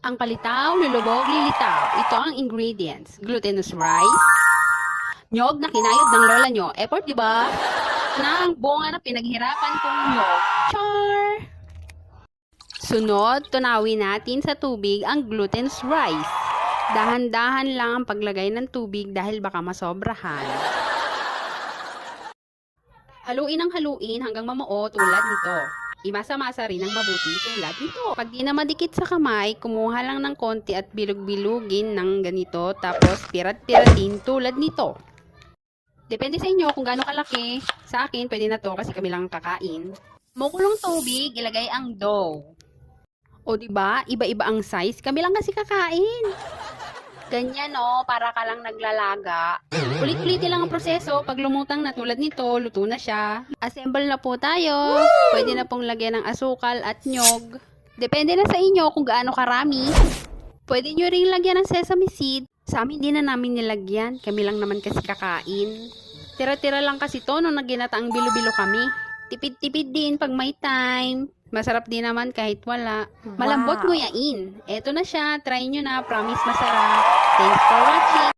Ang palitaw, lulubog, lilitaw. Ito ang ingredients. Glutinous rice, nyog na kinayod ng lola nyo. Effort, di ba? Na ang bunga na pinaghirapan kong nyog. Char! Sunod, tunawin natin sa tubig ang glutinous rice. Dahan-dahan lang ang paglagay ng tubig dahil baka masobrahan. Haluin ang haluin hanggang mamuo tulad nito. Imasa-masa rin ang mabuti tulad nito. Pag di na madikit sa kamay, kumuha lang ng konti at bilog-bilugin ng ganito tapos pirat-piratin tulad nito. Depende sa inyo kung gaano kalaki. Sa akin, pwede na to kasi kami lang kakain. Mukulong tubig, ilagay ang dough. O diba, iba-iba ang size, kami lang kasi kakain. Ganyan o, para ka lang naglalaga. Ulit-ulitin lang ang proseso. Pag lumutang na tulad nito, luto na siya. Assemble na po tayo. Pwede na pong lagyan ng asukal at nyog. Depende na sa inyo kung gaano karami. Pwede nyo ring lagyan ng sesame seed. Sa amin, di na namin nilagyan. Kami lang naman kasi kakain. Tira-tira lang kasi to nung naginataang bilo-bilo kami. Tipid-tipid din pag may time. Masarap din naman kahit wala. Malambot nguyain. Eto na siya. Try nyo na. Promise masarap. Thanks for watching.